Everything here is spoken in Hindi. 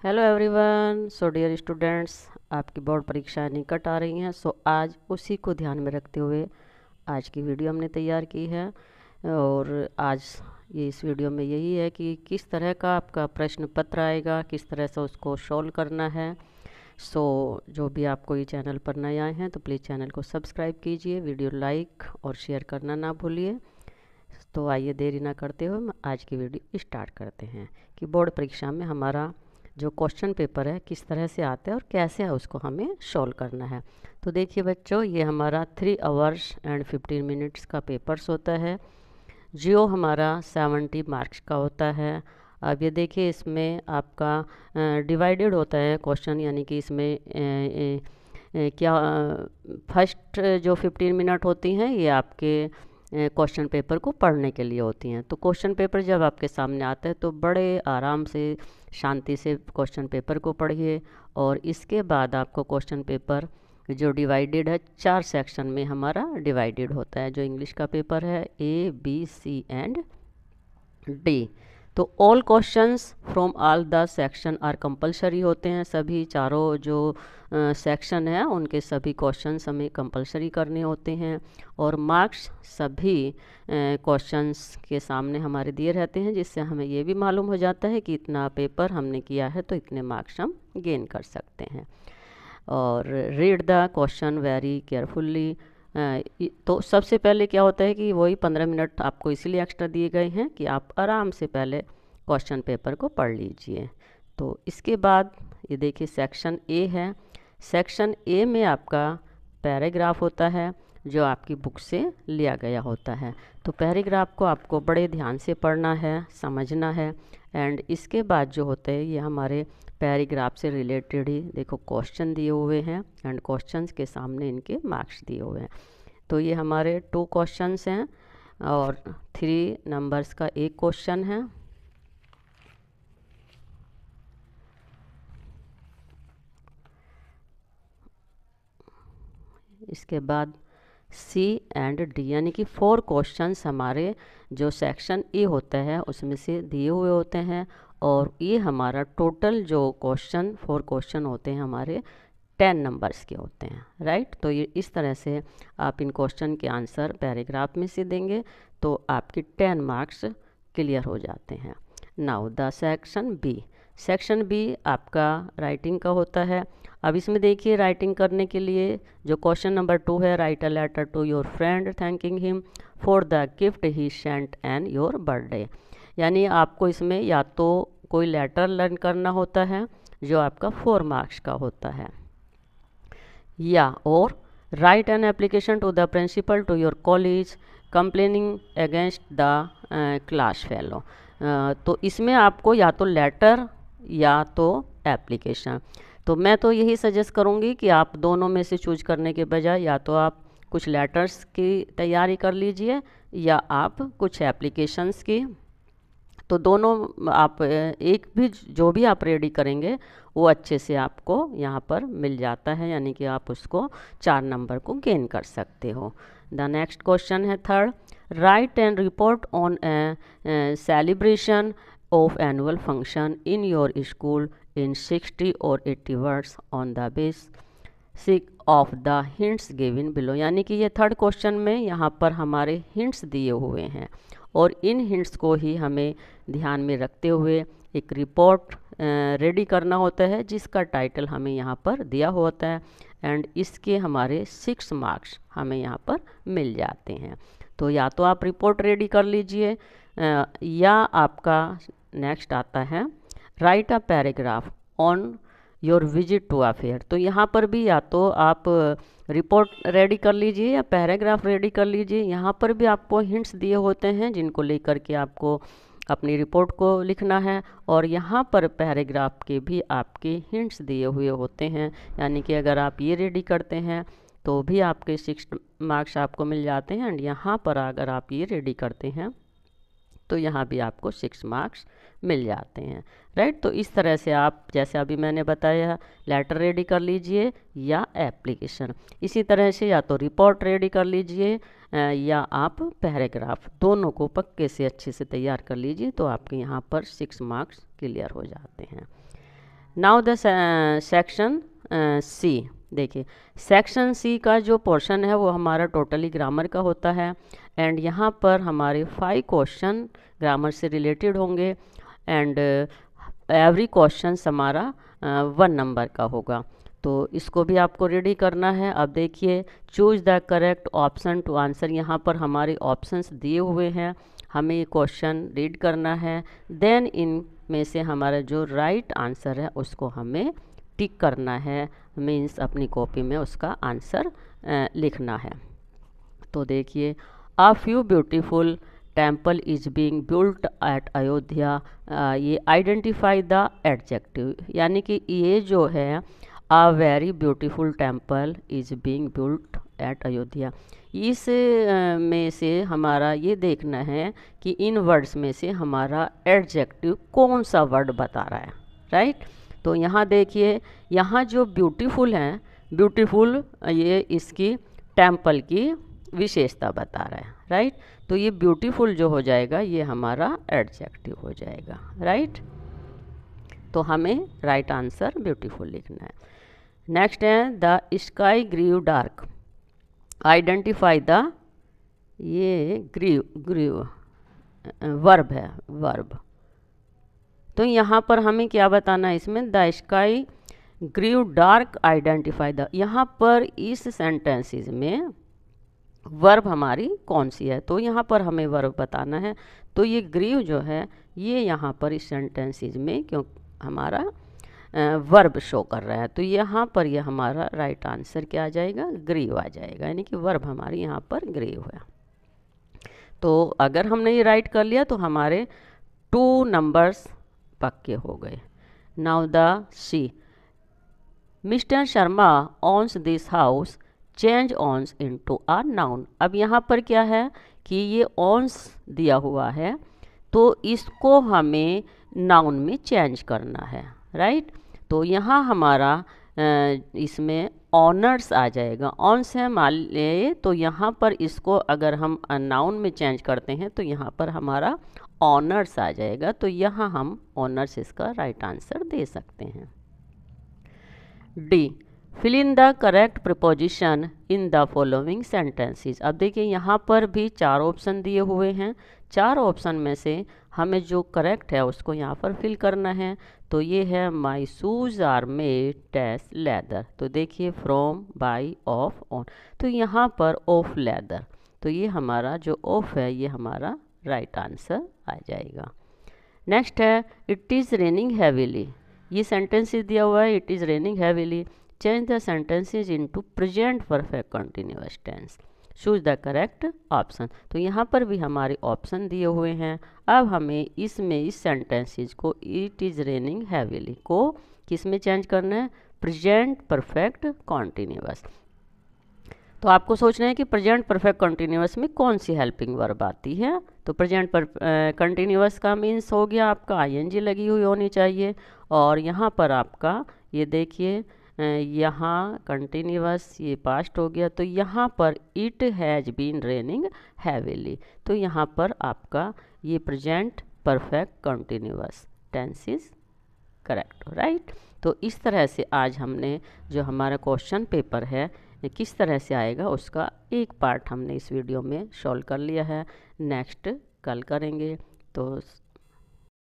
Hello everyone. So dear students, आपकी बोर्ड परीक्षा निकट आ रही हैं। सो आज उसी को ध्यान में रखते हुए आज की वीडियो हमने तैयार की है। और आज ये इस वीडियो में यही है कि किस तरह का आपका प्रश्न पत्र आएगा, किस तरह से उसको सॉल्व करना है। सो जो भी आपको ये चैनल पर नए आए हैं तो प्लीज़ चैनल को सब्सक्राइब कीजिए, वीडियो लाइक और शेयर करना ना भूलिए। तो आइए देरी ना करते हुए हम आज की वीडियो स्टार्ट करते हैं कि बोर्ड परीक्षा में हमारा जो क्वेश्चन पेपर है किस तरह से आता है और कैसे है उसको हमें सॉल्व करना है। तो देखिए बच्चों, ये हमारा 3 आवर्स एंड 15 मिनट्स का पेपर्स होता है जो हमारा 70 मार्क्स का होता है। अब ये देखिए, इसमें आपका डिवाइडेड होता है क्वेश्चन, यानी कि इसमें क्या फर्स्ट जो 15 मिनट होती हैं ये आपके क्वेश्चन पेपर को पढ़ने के लिए होती हैं। तो क्वेश्चन पेपर जब आपके सामने आता है तो बड़े आराम से शांति से क्वेश्चन पेपर को पढ़िए। और इसके बाद आपको क्वेश्चन पेपर जो डिवाइडेड है 4 सेक्शन में हमारा डिवाइडेड होता है। जो इंग्लिश का पेपर है A, B, C and D। तो all questions from all the section are compulsory होते हैं। सभी चारों जो सेक्शन है उनके सभी क्वेश्चंस हमें कंपलसरी करने होते हैं। और मार्क्स सभी क्वेश्चंस के सामने हमारे दिए रहते हैं, जिससे हमें ये भी मालूम हो जाता है कि इतना पेपर हमने किया है तो इतने मार्क्स हम गेन कर सकते हैं। और read the question very carefully. तो सबसे पहले क्या होता है कि वही 15 मिनट आपको इसीलिए एक्स्ट्रा दिए गए हैं कि आप आराम से पहले क्वेश्चन पेपर को पढ़ लीजिए। तो इसके बाद ये देखिए सेक्शन ए है। सेक्शन ए में आपका पैराग्राफ होता है जो आपकी बुक से लिया गया होता है। तो पैराग्राफ को आपको बड़े ध्यान से पढ़ना है, समझना है। एंड इसके बाद जो होते हैं ये हमारे पैराग्राफ से रिलेटेड ही देखो क्वेश्चन दिए हुए हैं एंड क्वेश्चंस के सामने इनके मार्क्स दिए हुए हैं। तो ये हमारे 2 क्वेश्चंस हैं और 3 नंबर्स का एक क्वेश्चन है। इसके बाद सी एंड डी, यानी कि 4 क्वेश्चंस हमारे जो सेक्शन ए होता है उसमें से दिए हुए होते हैं। और ये हमारा टोटल जो 4 क्वेश्चन होते हैं हमारे 10 नंबर्स के होते हैं, राइट। तो ये इस तरह से आप इन क्वेश्चन के आंसर पैराग्राफ में से देंगे तो आपके 10 मार्क्स क्लियर हो जाते हैं। Now the section B. Section B आपका राइटिंग का होता है। अब इसमें देखिए, राइटिंग करने के लिए जो क्वेश्चन नंबर 2 है, write a letter to your friend thanking him for the gift he sent and your birthday. यानी आपको इसमें या तो कोई लेटर लर्न करना होता है जो आपका 4 मार्क्स का होता है, या और write an application to the principal to your college complaining against the class fellow. तो इसमें आपको या तो लेटर या तो एप्लीकेशन। तो मैं तो यही सजेस्ट करूँगी कि आप दोनों में से चूज करने के बजाय या तो आप कुछ लेटर्स की तैयारी कर लीजिए या आप कुछ एप्लीकेशंस की। तो दोनों आप एक भी जो भी आप रेडी करेंगे वो अच्छे से आपको यहाँ पर मिल जाता है, यानी कि आप उसको 4 नंबर को गेन कर सकते हो। द नेक्स्ट क्वेश्चन है third. Right and report on A celebration of annual function in your school इन 60 और 80 words on the basic of the hints given below. यानी कि ये थर्ड क्वेश्चन में यहाँ पर हमारे हिंट्स दिए हुए हैं और इन हिंट्स को ही हमें ध्यान में रखते हुए एक रिपोर्ट रेडी करना होता है जिसका टाइटल हमें यहाँ पर दिया होता है। एंड इसके हमारे 6 मार्क्स हमें यहाँ पर मिल जाते हैं। तो या तो आप रिपोर्ट रेडी कर लीजिए या आपका नेक्स्ट आता है write a paragraph on your visit to a fair. तो यहाँ पर भी या तो आप रिपोर्ट रेडी कर लीजिए या पैराग्राफ रेडी कर लीजिए। यहाँ पर भी आपको हिंट्स दिए होते हैं जिनको लेकर के आपको अपनी रिपोर्ट को लिखना है। और यहाँ पर पैराग्राफ के भी आपके हिंट्स दिए हुए होते हैं, यानी कि अगर आप ये रेडी करते हैं तो भी आपके 6 मार्क्स आपको मिल जाते हैं। एंड यहाँ पर अगर आप ये रेडी करते हैं तो यहाँ भी आपको 6 मार्क्स मिल जाते हैं, राइट। तो इस तरह से आप, जैसे अभी मैंने बताया, लेटर रेडी कर लीजिए या एप्लीकेशन। इसी तरह से या तो रिपोर्ट रेडी कर लीजिए या आप पैराग्राफ, दोनों को पक्के से अच्छे से तैयार कर लीजिए तो आपके यहाँ पर 6 मार्क्स क्लियर हो जाते हैं। Now the section C. देखिए सेक्शन सी का जो पोर्शन है वो हमारा टोटली ग्रामर का होता है, एंड यहाँ पर हमारे 5 क्वेश्चन ग्रामर से रिलेटेड होंगे, एंड एवरी क्वेश्चन हमारा 1 नंबर का होगा। तो इसको भी आपको रेडी करना है। अब देखिए choose the correct option to answer, यहाँ पर हमारे ऑप्शंस दिए हुए हैं, हमें ये क्वेश्चन रीड करना है, देन इन में से हमारा जो राइट आंसर है उसको हमें टिक करना है, मीन्स अपनी कॉपी में उसका आंसर लिखना है। तो देखिए a few beautiful temple is being built at Ayodhya, ये आइडेंटिफाई द एडजेक्टिव, यानी कि ये जो है a very beautiful temple is being built at Ayodhya, इस में से हमारा ये देखना है कि इन वर्ड्स में से हमारा एडजेक्टिव कौन सा वर्ड बता रहा है, राइट। तो यहाँ देखिए यहाँ जो ब्यूटीफुल है, ब्यूटीफुल ये इसकी टेम्पल की विशेषता बता रहा है, राइट। तो ये ब्यूटीफुल जो हो जाएगा ये हमारा एडजेक्टिव हो जाएगा, राइट। तो हमें राइट आंसर ब्यूटीफुल लिखना है। नेक्स्ट है the sky grieve dark, identify the, ये ग्रीव वर्ब है, वर्ब। तो यहाँ पर हमें क्या बताना है, इसमें the sky grieve dark identify the, यहाँ पर इस सेंटेंसेस में वर्ब हमारी कौन सी है, तो यहाँ पर हमें वर्ब बताना है। तो ये ग्रीव जो है ये यहाँ पर इस सेंटेंसेस में क्यों हमारा वर्ब शो कर रहा है, तो यहाँ पर ये हमारा राइट आंसर क्या आ जाएगा, ग्रीव आ जाएगा, यानी कि वर्ब हमारी यहाँ पर ग्रीव है। तो अगर हमने ये राइट कर लिया तो हमारे 2 नंबर्स पक्के हो गए। Now the see, mister Sharma owns this house, change owns into a noun. अब यहाँ पर क्या है कि ये ऑन्स दिया हुआ है तो इसको हमें नाउन में चेंज करना है, राइट। तो यहाँ हमारा इसमें ऑनर्स आ जाएगा, ऑन्स है मान लिए, तो यहाँ पर इसको अगर हम नाउन में चेंज करते हैं तो यहाँ पर हमारा ऑनर्स आ जाएगा। तो यहाँ हम ऑनर्स इसका राइट आंसर दे सकते हैं। D, fill in the correct preposition in the following sentences. अब देखिए यहाँ पर भी 4 ऑप्शन दिए हुए हैं, 4 ऑप्शन में से हमें जो करेक्ट है उसको यहाँ पर फिल करना है। तो ये है my shoes are made dash leather, तो देखिए फ्रॉम, बाई, ऑफ, ऑन, तो यहाँ पर ऑफ लेदर, तो ये हमारा जो ऑफ है ये हमारा राइट आंसर आ जाएगा। नेक्स्ट है इट इज़ रेनिंग हैवीली, ये सेंटेंसेस दिया हुआ है, it is raining heavily, change the sentences into present perfect continuous tense, choose the correct option. तो यहाँ पर भी हमारे ऑप्शन दिए हुए हैं। अब हमें इसमें इस सेंटेंसेस को इट इज़ रेनिंग हैवीली को किस में चेंज करना है, प्रेजेंट परफेक्ट कंटिन्यूअस। तो आपको सोचना है कि प्रेजेंट परफेक्ट कंटिन्यूअस में कौन सी हेल्पिंग वर्ब आती है। तो प्रेजेंट कंटिन्यूअस का मीन्स हो गया आपका आईएनजी लगी हुई होनी चाहिए, और यहाँ पर आपका ये देखिए यहाँ कंटिन्यूअस ये पास्ट हो गया, तो यहाँ पर it has been raining heavily, तो यहाँ पर आपका ये present perfect continuous tenses correct, right. तो इस तरह से आज हमने जो हमारा क्वेश्चन पेपर है किस तरह से आएगा उसका एक पार्ट हमने इस वीडियो में सॉल्व कर लिया है। नेक्स्ट कल करेंगे। तो